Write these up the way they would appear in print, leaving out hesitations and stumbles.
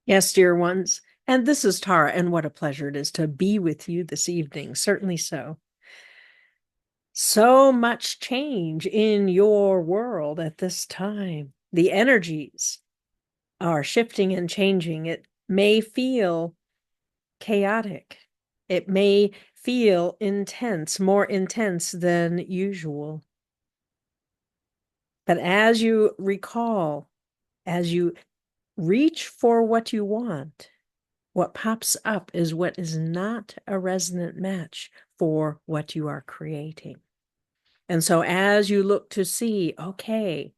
Yes, dear ones. And this is Tara, and what a pleasure it is to be with you this evening. Certainly so. So much change in your world at this time. The energies are shifting and changing. It may feel chaotic. It may feel intense, more intense than usual. But as you recall, as you reach for what you want, what pops up is what is not a resonant match for what you are creating. And so as you look to see, okay,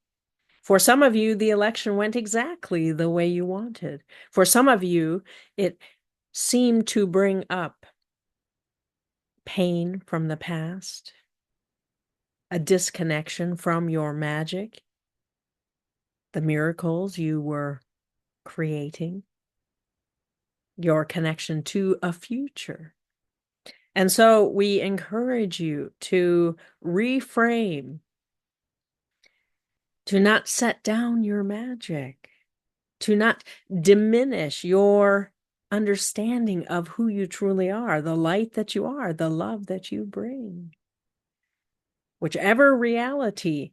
for some of you, the election went exactly the way you wanted. For some of you, it seemed to bring up pain from the past, a disconnection from your magic, the miracles you were creating, your connection to a future. And so we encourage you to reframe, to not set down your magic, to not diminish your understanding of who you truly are, the light that you are, the love that you bring. Whichever reality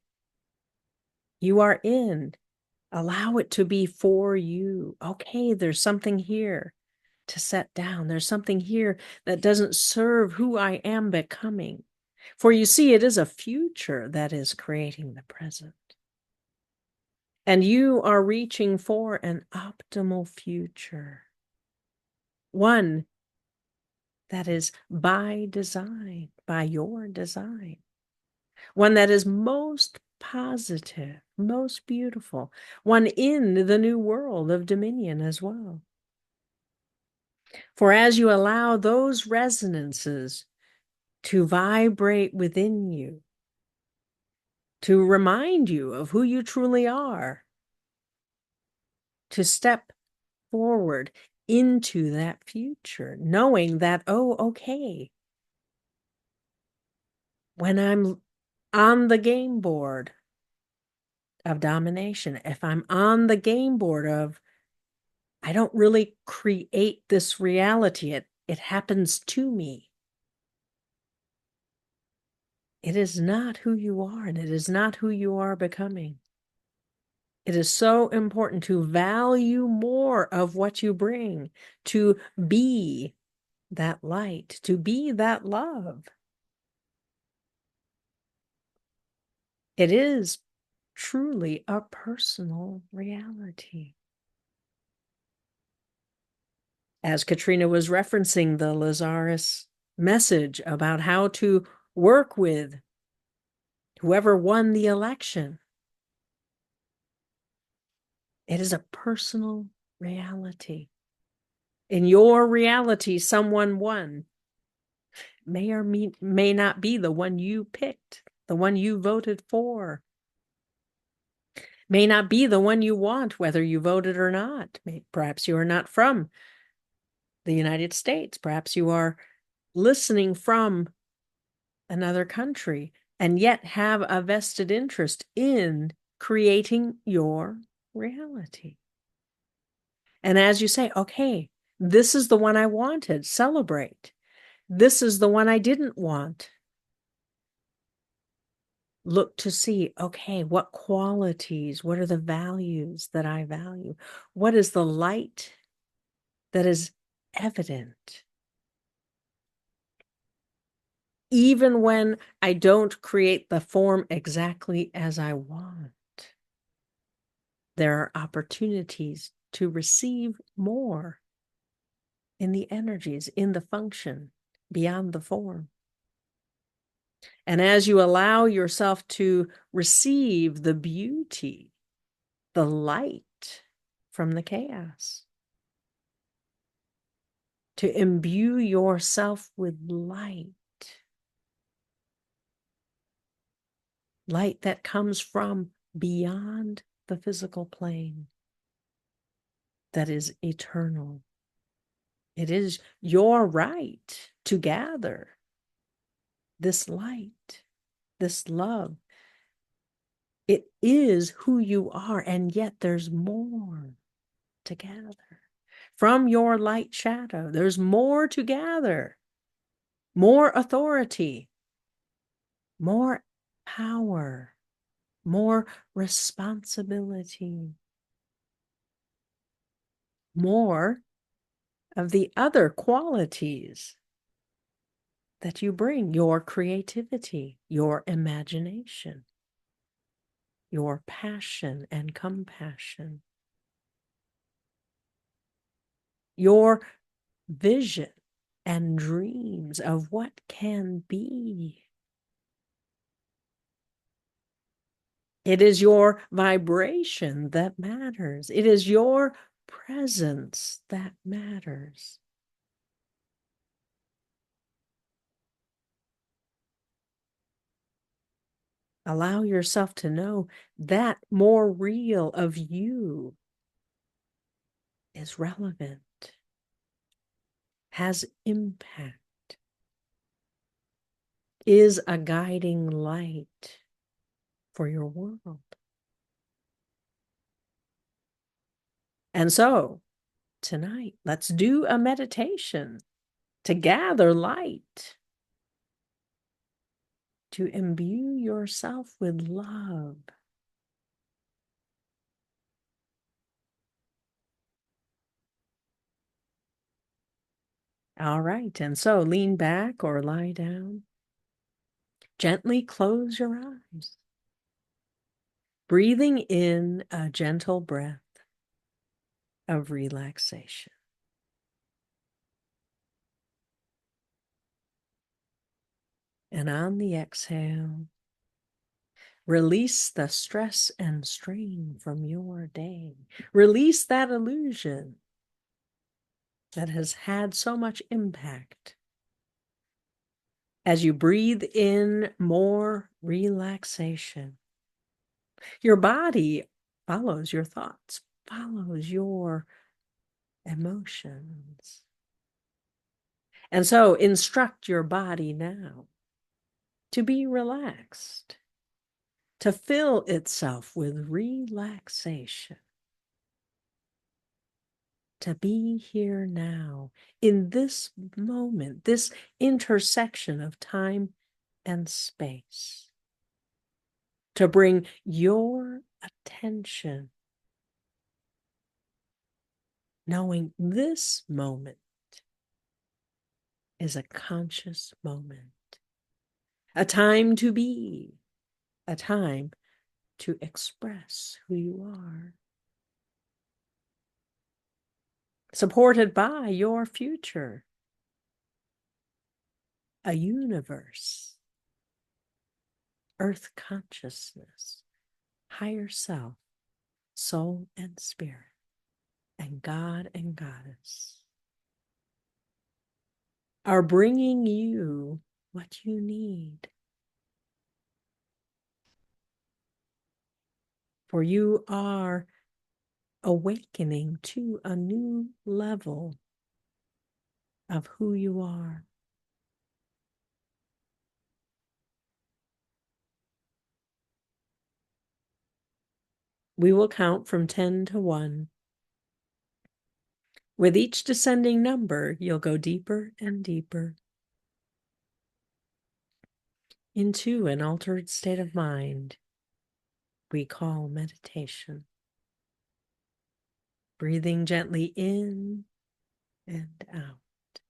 you are in, allow it to be for you. Okay, there's something here to set down. There's something here that doesn't serve who I am becoming. For you see, it is a future that is creating the present. And you are reaching for an optimal future, one that is by design, by your design, one that is most positive, most beautiful, one in the new world of dominion as well. For as you allow those resonances to vibrate within you, to remind you of who you truly are, to step forward into that future, knowing that, oh, okay, when I'm on the game board of domination, if I'm on the game board of, I don't really create this reality, it happens to me. It is not who you are, and it is not who you are becoming. It is so important to value more of what you bring, to be that light, to be that love. It is truly a personal reality. As Katharina was referencing the Lazarus message about how to work with whoever won the election, it is a personal reality. In your reality, someone won. May or may not be the one you picked, the one you voted for. May not be the one you want, whether you voted or not. Perhaps you are not from the United States. Perhaps you are listening from another country and yet have a vested interest in creating your reality. And as you say, okay, this is the one I wanted, celebrate. This is the one I didn't want. Look to see, okay, what qualities, what are the values that I value? What is the light that is evident? Even when I don't create the form exactly as I want, there are opportunities to receive more in the energies, in the function, beyond the form. And as you allow yourself to receive the beauty, the light from the chaos, to imbue yourself with light, light that comes from beyond the physical plane, that is eternal. It is your right to gather this light, this love. It is who you are, and yet there's more to gather. from your light shadow. There's more to gather, more authority, more power, more responsibility, more of the other qualities that you bring, your creativity, your imagination, your passion and compassion, your vision and dreams of what can be. It is your vibration that matters. It is your presence that matters. Allow yourself to know that more real of you is relevant, has impact, is a guiding light for your world. And so tonight, let's do a meditation to gather light, to imbue yourself with love. All right, and so lean back or lie down. Gently close your eyes, breathing in a gentle breath of relaxation. And on the exhale, release the stress and strain from your day. Release that illusion that has had so much impact. As you breathe in more relaxation, your body follows your thoughts, follows your emotions. And so instruct your body now to be relaxed, to fill itself with relaxation, to be here now in this moment, this intersection of time and space, to bring your attention, knowing this moment is a conscious moment, a time to be, a time to express who you are, supported by your future, a universe, earth consciousness, higher self, soul and spirit, and God and Goddess are bringing you what you need. For you are awakening to a new level of who you are. We will count from 10 to 1. With each descending number, you'll go deeper and deeper into an altered state of mind we call meditation. Breathing gently in and out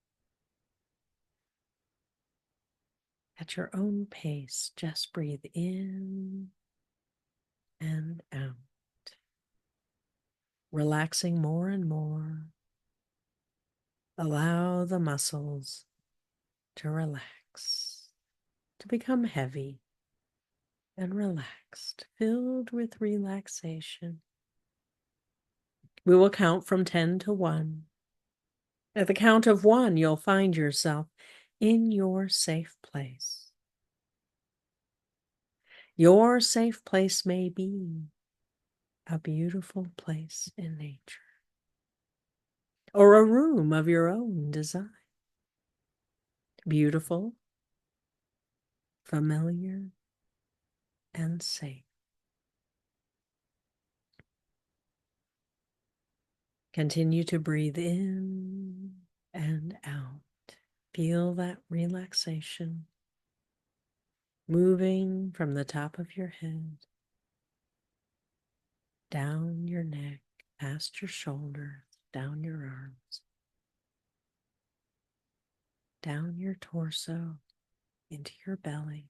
at your own pace. Just breathe in and out, relaxing more and more. Allow the muscles to relax, to become heavy and relaxed, filled with relaxation. We will count from 10 to 1. At the count of 1, you'll find yourself in your safe place. Your safe place may be a beautiful place in nature, or a room of your own design. Beautiful, familiar, and safe. Continue to breathe in and out. Feel that relaxation moving from the top of your head, down your neck, past your shoulders, down your arms, down your torso, into your belly,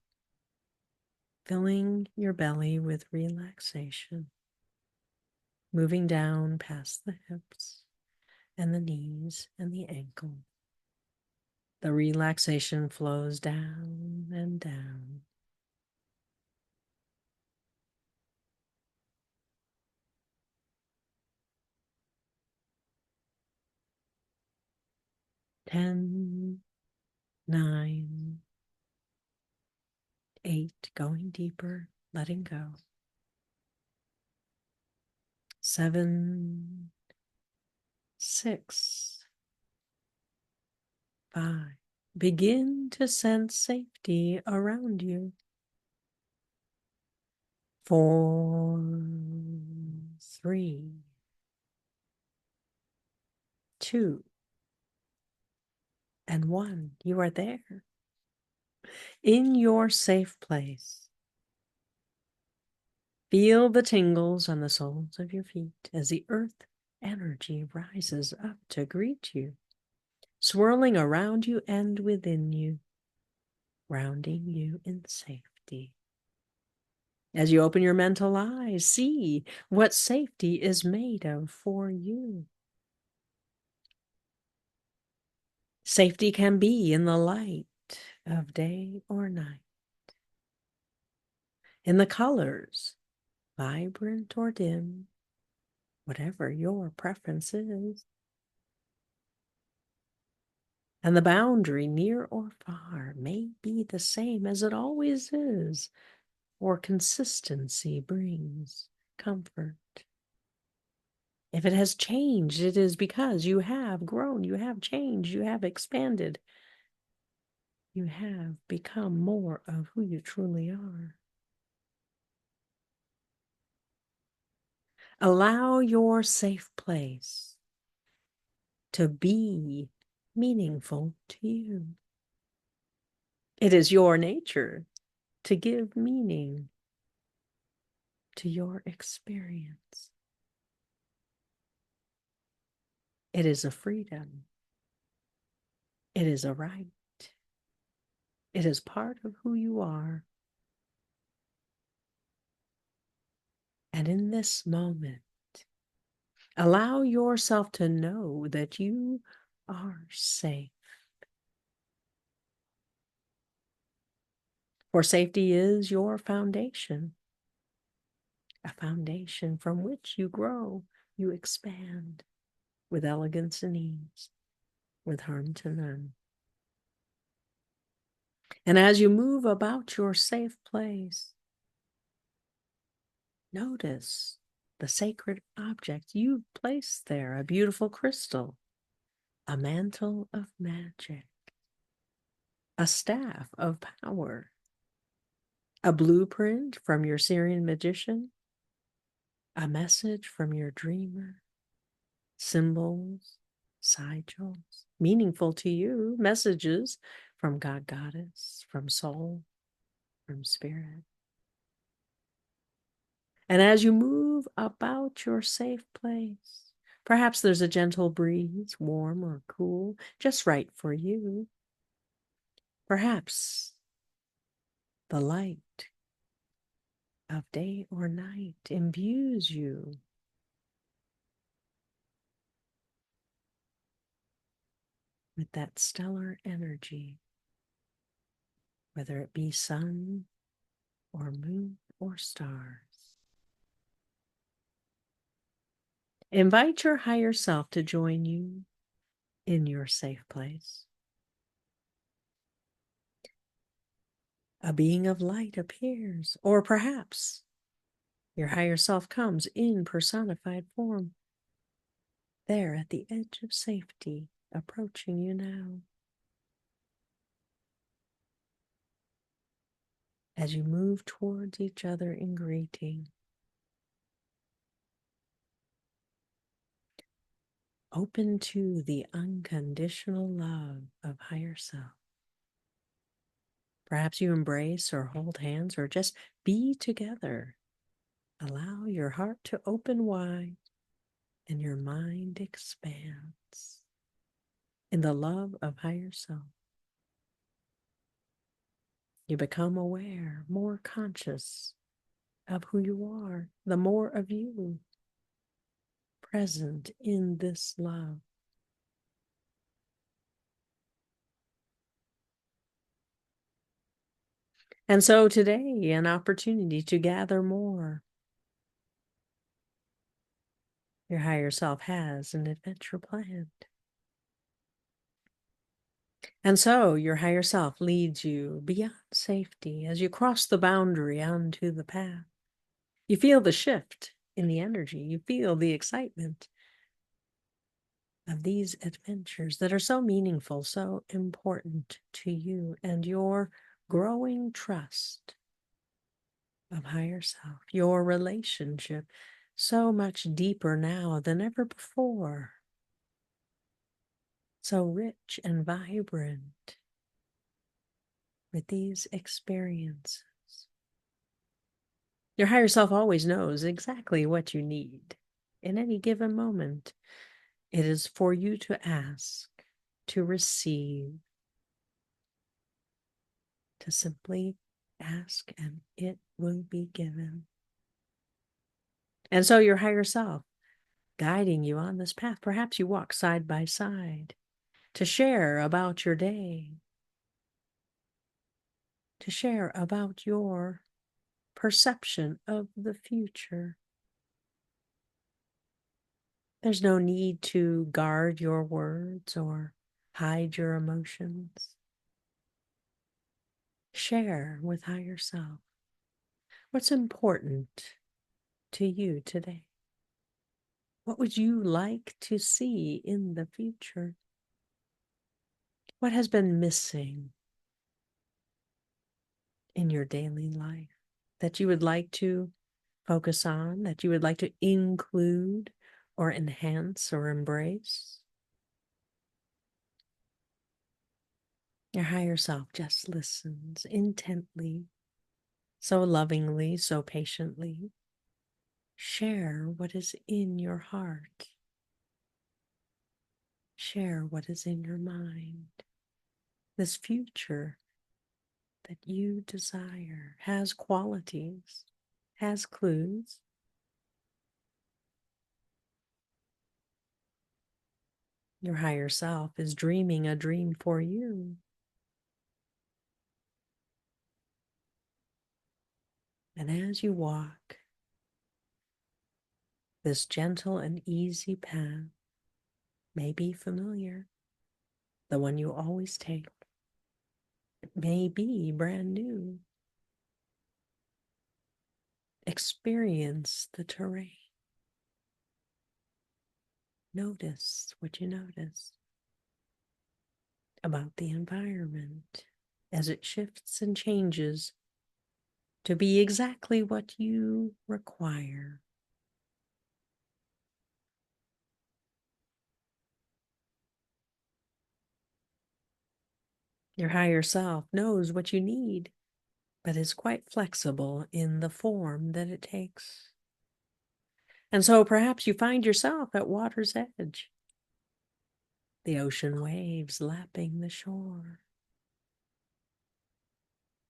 filling your belly with relaxation, moving down past the hips and the knees and the ankle. The relaxation flows down and down. Ten, 9, 8, going deeper, letting go. 7, 6, 5. Begin to sense safety around you. 4, 3, 2, and 1. You are there in your safe place. Feel the tingles on the soles of your feet as the earth energy rises up to greet you, swirling around you and within you, grounding you in safety. As you open your mental eyes, see what safety is made of for you. Safety can be in the light of day or night, in the colors, vibrant or dim, whatever your preference is. And the boundary, near or far, may be the same as it always is, or consistency brings comfort. If it has changed, it is because you have grown, you have changed, you have expanded. You have become more of who you truly are. Allow your safe place to be meaningful to you. It is your nature to give meaning to your experience. It is a freedom. It is a right. It is part of who you are. And in this moment, allow yourself to know that you are safe. For safety is your foundation, a foundation from which you grow, you expand with elegance and ease, with harm to none. And as you move about your safe place, notice the sacred object you've placed there, a beautiful crystal, a mantle of magic, a staff of power, a blueprint from your Syrian magician, a message from your dreamer, symbols, sigils, meaningful to you, messages from God, Goddess, from soul, from spirit. And as you move about your safe place, perhaps there's a gentle breeze, warm or cool, just right for you. Perhaps the light of day or night imbues you with that stellar energy, whether it be sun or moon or stars. Invite your higher self to join you in your safe place. A being of light appears, or perhaps your higher self comes in personified form, there at the edge of safety, approaching you now. As you move towards each other in greeting, open to the unconditional love of higher self. Perhaps you embrace or hold hands or just be together. Allow your heart to open wide and your mind expands in the love of higher self. You become aware, more conscious of who you are, the more of you present in this love. And so today, an opportunity to gather more. Your higher self has an adventure planned. And so your higher self leads you beyond safety as you cross the boundary onto the path. You feel the shift in the energy. You feel the excitement of these adventures that are so meaningful, so important to you and your growing trust of higher self, your relationship so much deeper now than ever before, so rich and vibrant with these experiences. Your higher self always knows exactly what you need in any given moment. It is for you to ask, to receive, to simply ask, and it will be given. And so your higher self guiding you on this path, perhaps you walk side by side to share about your day, to share about your perception of the future. There's no need to guard your words or hide your emotions. Share with higher self what's important to you today. What would you like to see in the future? What has been missing in your daily life that you would like to focus on, that you would like to include or enhance or embrace? Your higher self just listens intently, so lovingly, so patiently. Share what is in your heart. Share what is in your mind. This future that you desire has qualities, has clues. Your higher self is dreaming a dream for you. And as you walk this gentle and easy path, may be familiar, the one you always take. It may be brand new. Experience the terrain. Notice what you notice about the environment as it shifts and changes to be exactly what you require. Your higher self knows what you need, but is quite flexible in the form that it takes. And so perhaps you find yourself at water's edge, the ocean waves lapping the shore,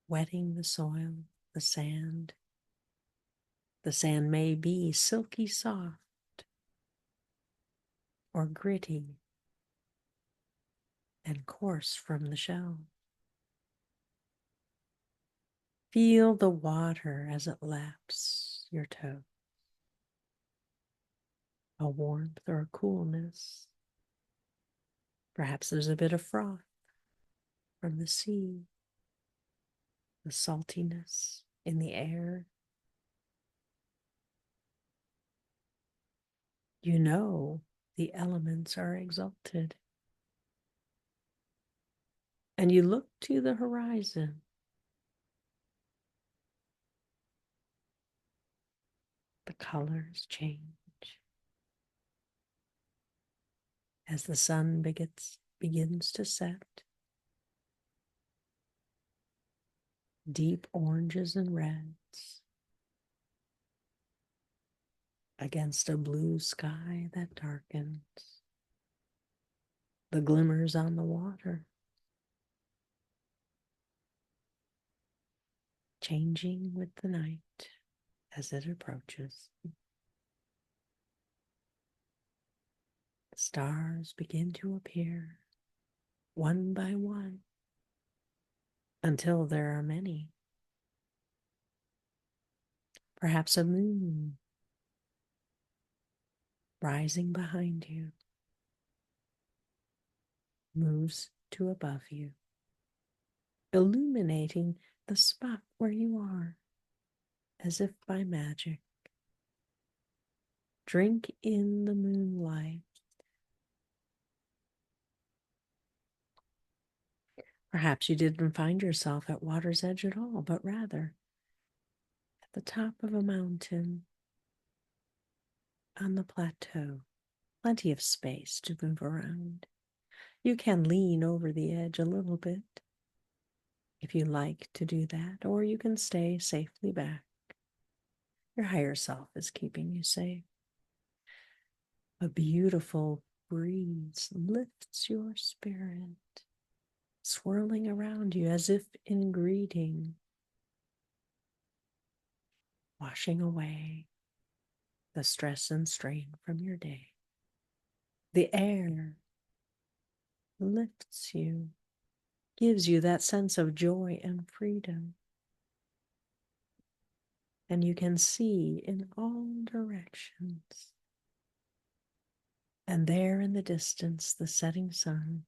wetting the soil, the sand. The sand may be silky soft or gritty and coarse from the shell. Feel the water as it laps your toe, a warmth or a coolness. Perhaps there's a bit of froth from the sea, the saltiness in the air. You know the elements are exalted. And you look to the horizon. The colors change. as the sun begins to set. Deep oranges and reds against a blue sky that darkens. The glimmers on the water, changing with the night as it approaches. The stars begin to appear one by one until there are many. Perhaps a moon rising behind you moves to above you, illuminating the spot where you are as if by magic. Drink in the moonlight. Perhaps you didn't find yourself at water's edge at all, but rather at the top of a mountain on the plateau. Plenty of space to move around. You can lean over the edge a little bit if you like to do that, or you can stay safely back. Your higher self is keeping you safe. A beautiful breeze lifts your spirit, swirling around you as if in greeting, washing away the stress and strain from your day. The air lifts you, gives you that sense of joy and freedom. And you can see in all directions. And there in the distance, the setting sun.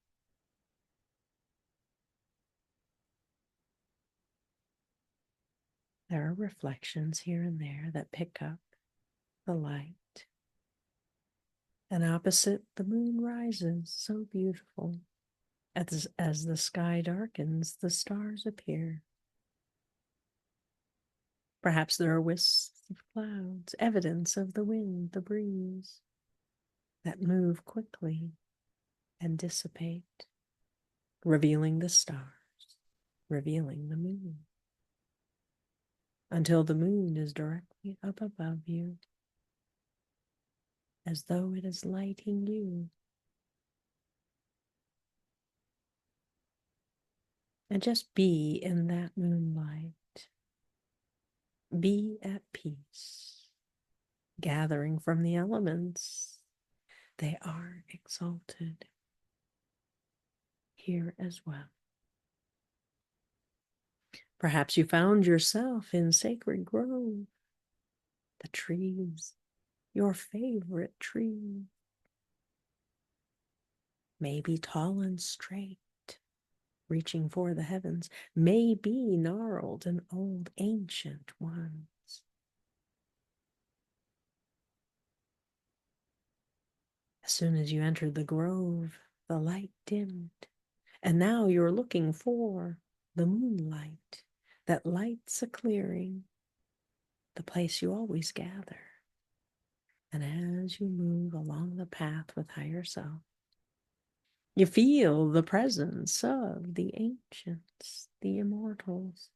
There are reflections here and there that pick up the light. And opposite, the moon rises, so beautiful. As the sky darkens, the stars appear. Perhaps there are wisps of clouds, evidence of the wind, the breeze, that move quickly and dissipate, revealing the stars, revealing the moon, until the moon is directly up above you, as though it is lighting you. And just be in that moonlight. Be at peace, gathering from the elements. They are exalted here as well. Perhaps you found yourself in Sacred Grove, the trees, your favorite tree, maybe tall and straight, reaching for the heavens, maybe gnarled and old, ancient ones. As soon as you entered the grove, the light dimmed, and now you're looking for the moonlight that lights a clearing, the place you always gather. And as you move along the path with higher self, you feel the presence of the ancients, the immortals,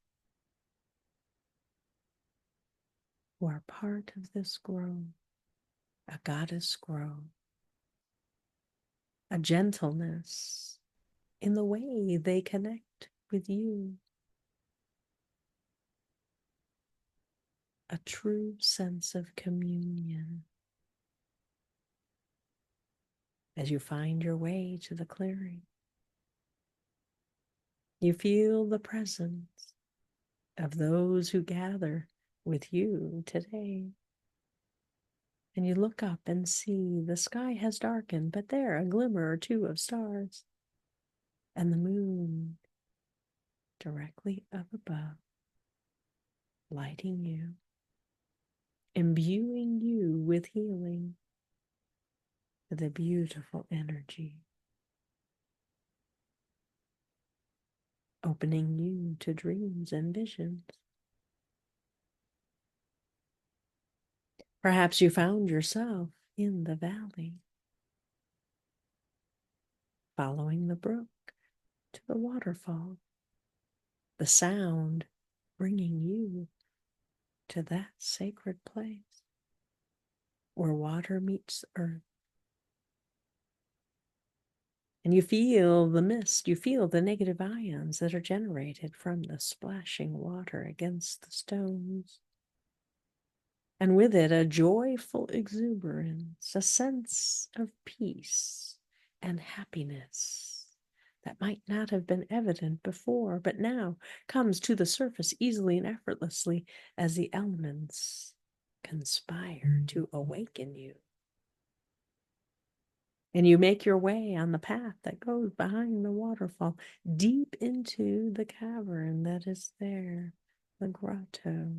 who are part of this grove, a goddess grove, a gentleness in the way they connect with you, a true sense of communion as you find your way to the clearing. You feel the presence of those who gather with you today. And you look up and see the sky has darkened, but there a glimmer or two of stars, and the moon directly up above, lighting you, imbuing you with healing, with a beautiful energy, opening you to dreams and visions. Perhaps you found yourself in the valley, following the brook to the waterfall, the sound bringing you to that sacred place where water meets earth. And you feel the mist, you feel the negative ions that are generated from the splashing water against the stones. And with it, a joyful exuberance, a sense of peace and happiness that might not have been evident before, but now comes to the surface easily and effortlessly as the elements conspire to awaken you. And you make your way on the path that goes behind the waterfall, deep into the cavern that is there, the grotto,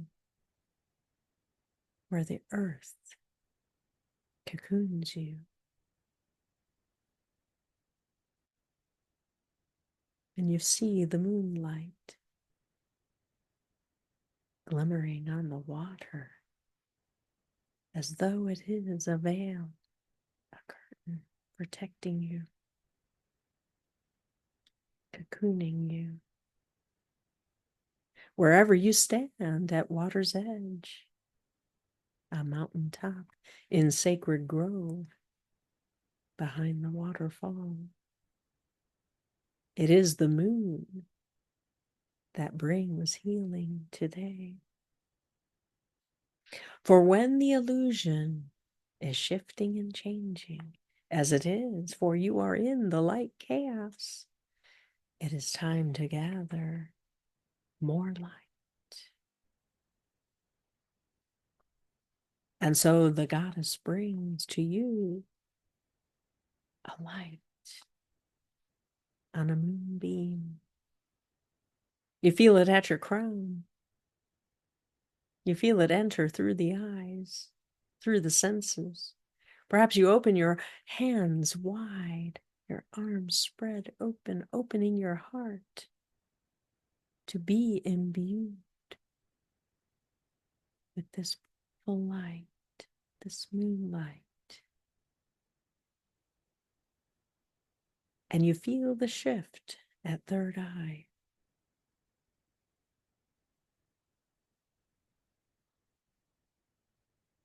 where the earth cocoons you. And you see the moonlight glimmering on the water as though it is a veil, a curtain protecting you, cocooning you. Wherever you stand at water's edge, a mountaintop, in sacred grove, behind the waterfall, it is the moon that brings healing today. For when the illusion is shifting and changing, as it is, for you are in the light chaos, it is time to gather more light. And so the goddess brings to you a light on a moonbeam. You feel it at your crown. You feel it enter through the eyes, through the senses. Perhaps you open your hands wide, your arms spread open, opening your heart to be imbued with this full light, this moonlight. And you feel the shift at third eye.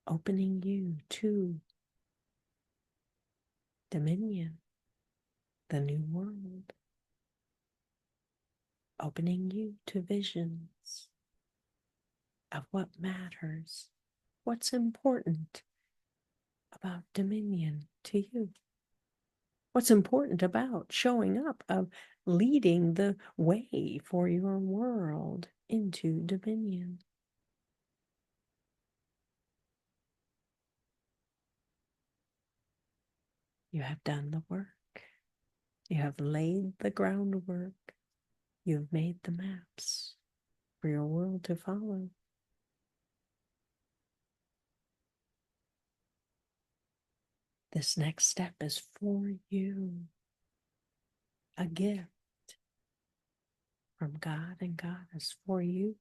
Opening you to dominion, the new world. Opening you to visions of what matters, what's important about dominion to you. What's important about showing up, of leading the way for your world into dominion. You have done the work. You have laid the groundwork. You've made the maps for your world to follow. This next step is for you. A gift from God and Goddess for you.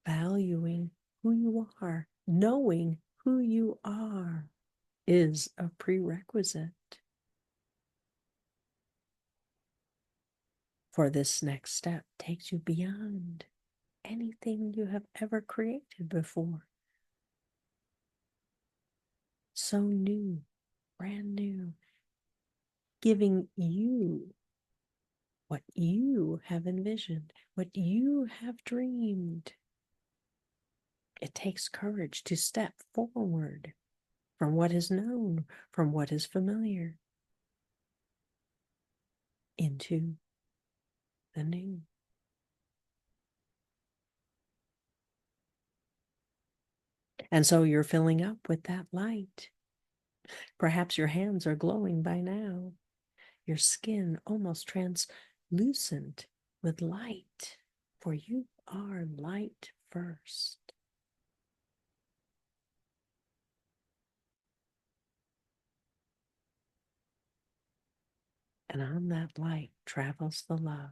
Valuing who you are, knowing who you are is a prerequisite for this next step. Takes you beyond anything you have ever created before. So new, brand new, giving you what you have envisioned, what you have dreamed. It takes courage to step forward from what is known, from what is familiar, into the new. And so you're filling up with that light. Perhaps your hands are glowing by now. Your skin almost translucent with light, for you are light first. And on that light travels the love.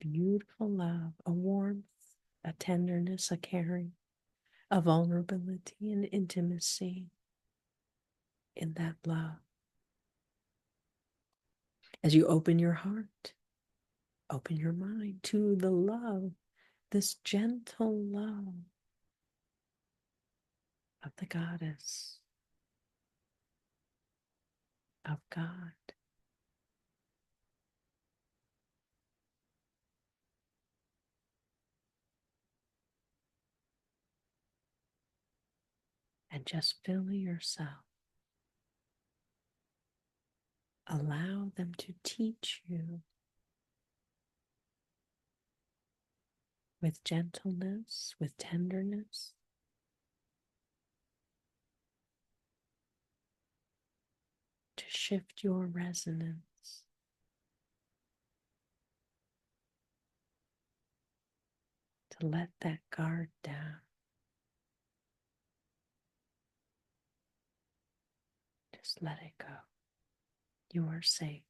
Beautiful love, a warmth, a tenderness, a caring, a vulnerability and intimacy in that love. As you open your heart, open your mind to the love, this gentle love of the goddess, of God. And just fill yourself. Allow them to teach you with gentleness, with tenderness, to shift your resonance, to let that guard down. Just let it go. You are safe.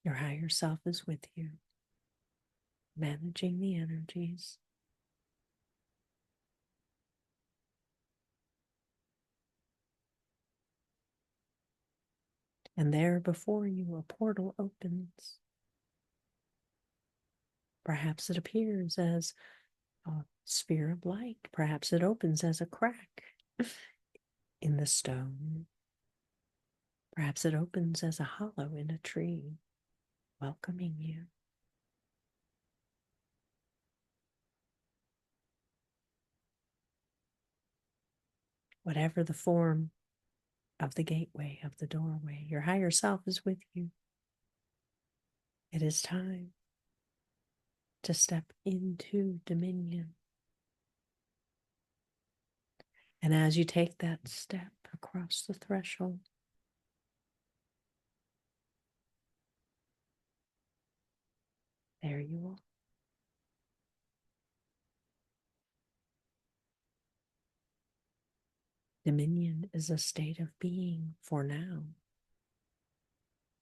Your higher self is with you, managing the energies. And there before you, a portal opens. Perhaps it appears as a sphere of light. Perhaps it opens as a crack in the stone. Perhaps it opens as a hollow in a tree, welcoming you. Whatever the form of the gateway, of the doorway, your higher self is with you. It is time to step into dominion. And as you take that step across the threshold, there you are. Dominion is a state of being for now.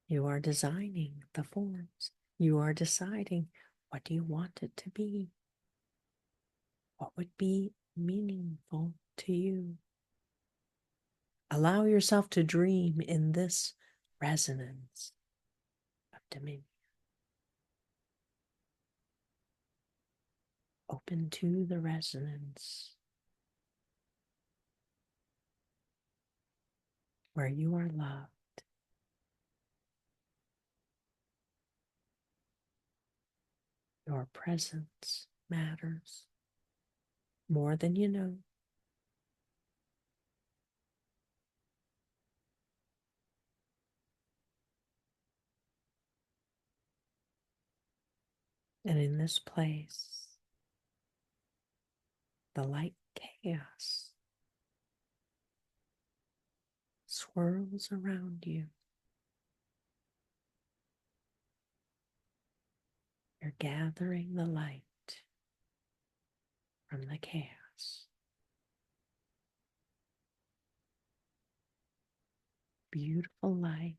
You are designing the forms. You are deciding, what do you want it to be? What would be meaningful to you? Allow yourself to dream in this resonance of dominion. Open to the resonance where you are loved. Your presence matters more than you know. And in this place, the light chaos swirls around you. You're gathering the light from the chaos. Beautiful light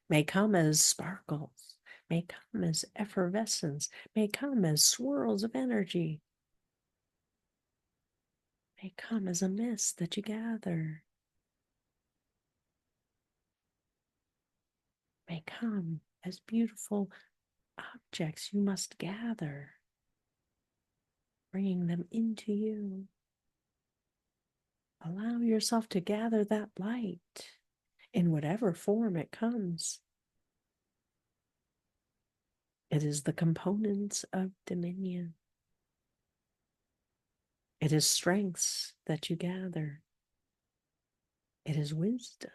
may come as sparkles, may come as effervescence, may come as swirls of energy, may come as a mist that you gather, may come as beautiful objects you must gather, bringing them into you. Allow yourself to gather that light in whatever form it comes. It is the components of dominion. It is strengths that you gather. It is wisdom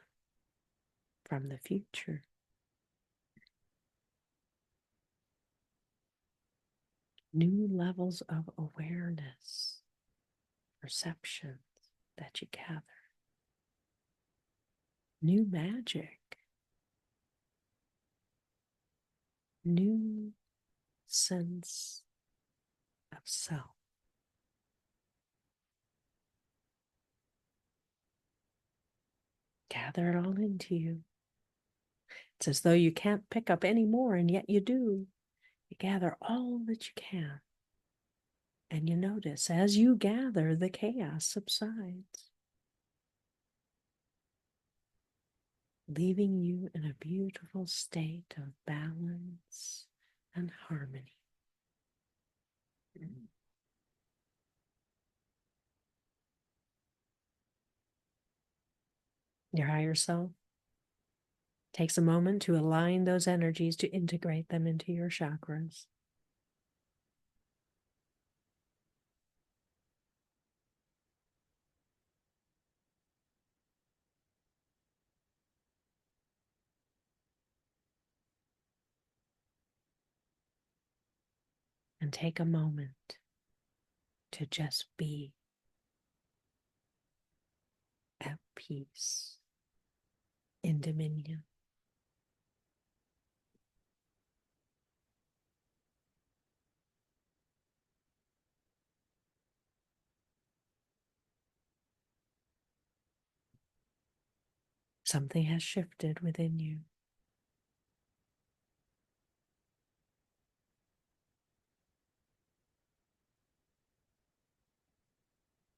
from the future. New levels of awareness, perceptions that you gather. New magic. New sense of self. Gather it all into you. It's as though you can't pick up any more, and yet you do. You gather all that you can. And you notice as you gather, the chaos subsides, leaving you in a beautiful state of balance and harmony. Your higher self takes a moment to align those energies, to integrate them into your chakras. And take a moment to just be at peace, in dominion. Something has shifted within you.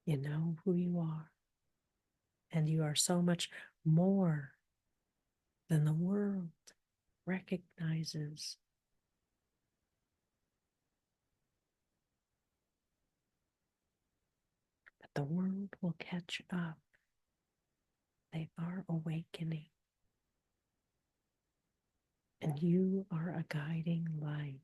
You know who you are, and you are so much more than the world recognizes. But the world will catch up. They are awakening. And you are a guiding light.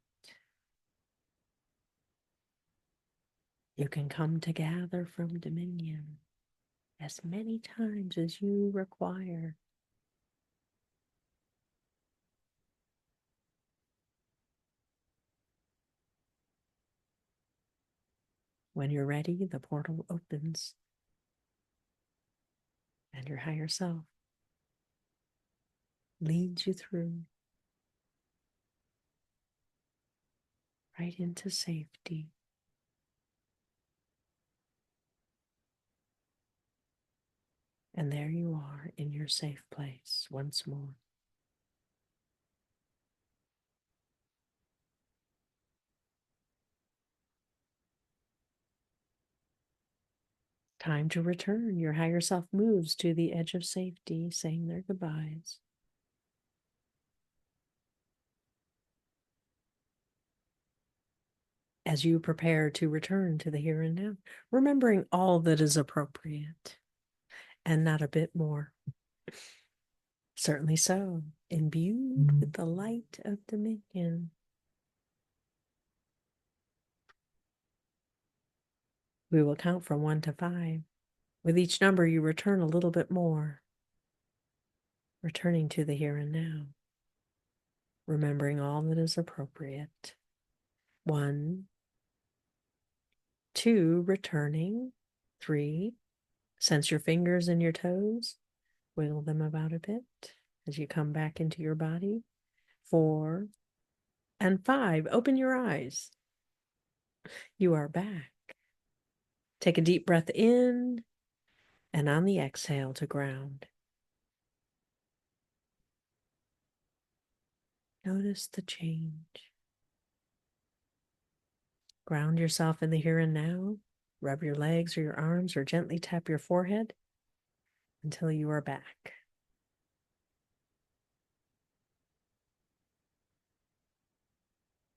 You can come to gather from dominion as many times as you require. When you're ready, the portal opens, and your higher self leads you through right into safety. And there you are in your safe place once more. Time to return. Your higher self moves to the edge of safety, saying their goodbyes. As you prepare to return to the here and now, remembering all that is appropriate and not a bit more. Certainly so, imbued with the light of dominion. We will count from 1 to 5. With each number, you return a little bit more, returning to the here and now, remembering all that is appropriate. 1, 2, returning. 3, sense your fingers and your toes, wiggle them about a bit as you come back into your body. 4, and 5, open your eyes. You are back. Take a deep breath in, and on the exhale to ground. Notice the change. Ground yourself in the here and now. Rub your legs or your arms or gently tap your forehead until you are back.